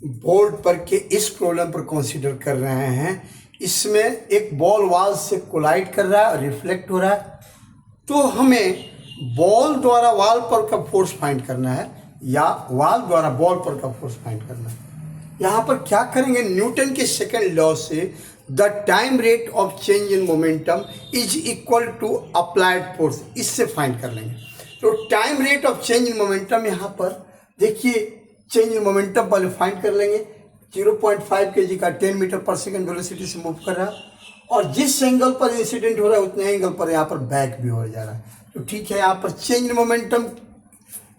Board पर के इस प्रॉब्लम पर कंसीडर कर रहे हैं। इसमें एक बॉल वॉल से कोलाइड कर रहा है और रिफ्लेक्ट हो रहा है, तो हमें बॉल द्वारा वॉल पर का फोर्स फाइंड करना है या वॉल द्वारा बॉल पर का फोर्स फाइंड करना है। यहाँ पर क्या करेंगे, न्यूटन के सेकंड लॉ से the time rate of change in momentum is equal to applied force, इससे फाइंड कर लेंगे। तो time rate of change in momentum यहाँ पर देखिए, चेंज इन मोमेंटम पहले फाइंड कर लेंगे। 0.5 kg का 10 मीटर पर सेकंड वेलोसिटी से मूव कर रहा है और जिस एंगल पर इंसिडेंट हो रहा है उतने एंगल पर यहाँ पर बैक भी हो जा रहा है। तो ठीक है, यहाँ पर चेंज इन मोमेंटम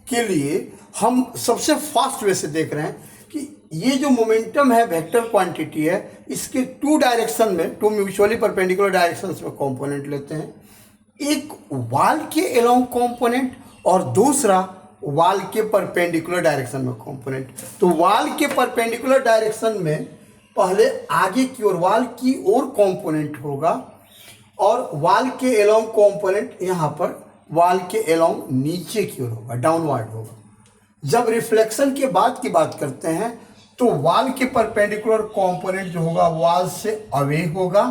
के लिए हम सबसे फास्ट वे से देख रहे हैं कि ये जो मोमेंटम है वेक्टर क्वांटिटी है, इसके टू डायरेक्शन में, टू म्यूचुअली परपेंडिकुलर डायरेक्शंस में कंपोनेंट लेते हैं। एक वॉल के अलोंग कंपोनेंट और दूसरा वॉल के परपेंडिकुलर डायरेक्शन में कंपोनेंट। तो वॉल के परपेंडिकुलर डायरेक्शन में पहले आगे की ओर वॉल की ओर कंपोनेंट होगा और वॉल के अलोंग कंपोनेंट यहाँ पर वॉल के अलोंग नीचे की ओर होगा, डाउनवर्ड होगा। जब रिफ्लेक्शन के बाद की बात करते हैं तो वॉल के परपेंडिकुलर कंपोनेंट जो होगा वॉल से अवे होगा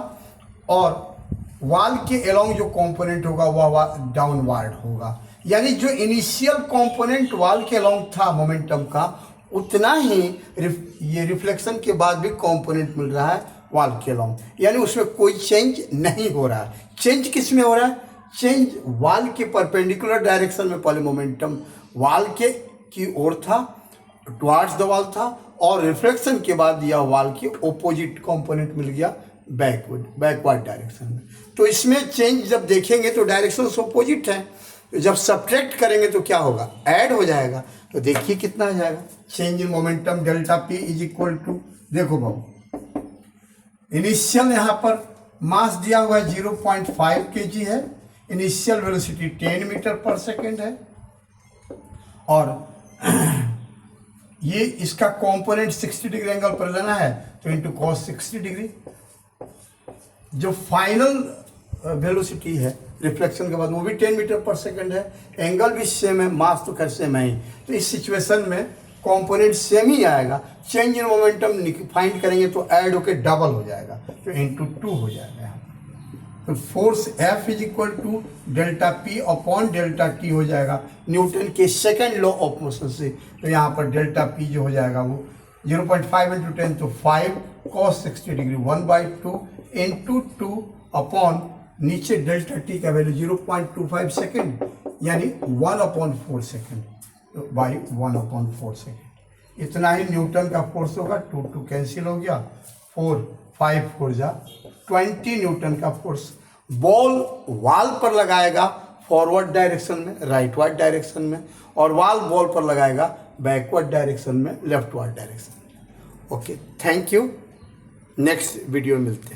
और वॉल के अलोंग जो कंपोनेंट होगा वह डाउनवर्ड होगा। यानी जो इनिशियल कंपोनेंट वॉल के अलोंग था मोमेंटम का, उतना ही ये रिफ्लेक्शन के बाद भी कंपोनेंट मिल रहा है वॉल के अलोंग, यानी उसमें कोई चेंज नहीं हो रहा है। चेंज किस में हो रहा है? चेंज वॉल के परपेंडिकुलर डायरेक्शन में पहले मोमेंटम वॉल के की ओर था, टुवार्ड्स द वॉल था, और रिफ्लेक्शन के बाद यह वॉल के ऑपोजिट कंपोनेंट मिल गया बैकवर्ड डायरेक्शन में। तो इसमें चेंज जब देखेंगे तो डायरेक्शन ऑपोजिट है, तो जब सब्ट्रैक्ट करेंगे तो क्या होगा, ऐड हो जाएगा। तो देखिए कितना आ जाएगा, change in momentum delta p is equal to, देखो बाबू इनिशियल यहाँ पर मास दिया हुआ है 0.5 kg है, इनिशियल वेलोसिटी 10 मीटर पर सेकेंड है और ये इसका कंपोनेंट 60 डिग्री एंगल पर लेना है तो इंटू कॉस 60 डिग्री। जो फाइनल वेलोसिटी है रिफ्लेक्शन के बाद वो भी 10 मीटर पर सेकंड है, एंगल भी सेम है, मास तो खैर सेम है ही। तो इस सिचुएशन में कंपोनेंट सेम ही आएगा। चेंज इन मोमेंटम फाइंड करेंगे तो ऐड होकर डबल हो जाएगा, तो इंटू 2 हो जाएगा यहाँ। तो force F is equal to delta p upon delta t हो जाएगा न्यूटन के सेकेंड लॉ ऑफ मोशन से। तो यहाँ पर डेल्टा पी जो हो जाएगा वो 0.5 इंटू 10 तो 5 cos 60 डिग्री 1/2 इंटू 2 अपॉन नीचे डेल्टा टी का वैल्यू 0.25 सेकेंड यानी 1/4 सेकेंड बाई 1/4 सेकेंड। इतना ही न्यूटन का फोर्स होगा। 2 कैंसिल हो गया, 4 5 4 जा 20 न्यूटन का फोर्स बॉल वॉल पर लगाएगा फॉरवर्ड डायरेक्शन में, राइटवर्ड डायरेक्शन में, और बॉल पर लगाएगा बैकवर्ड डायरेक्शन में, लेफ्टवर्ड डायरेक्शन में। Okay, thank you. Next video मिलते हैं।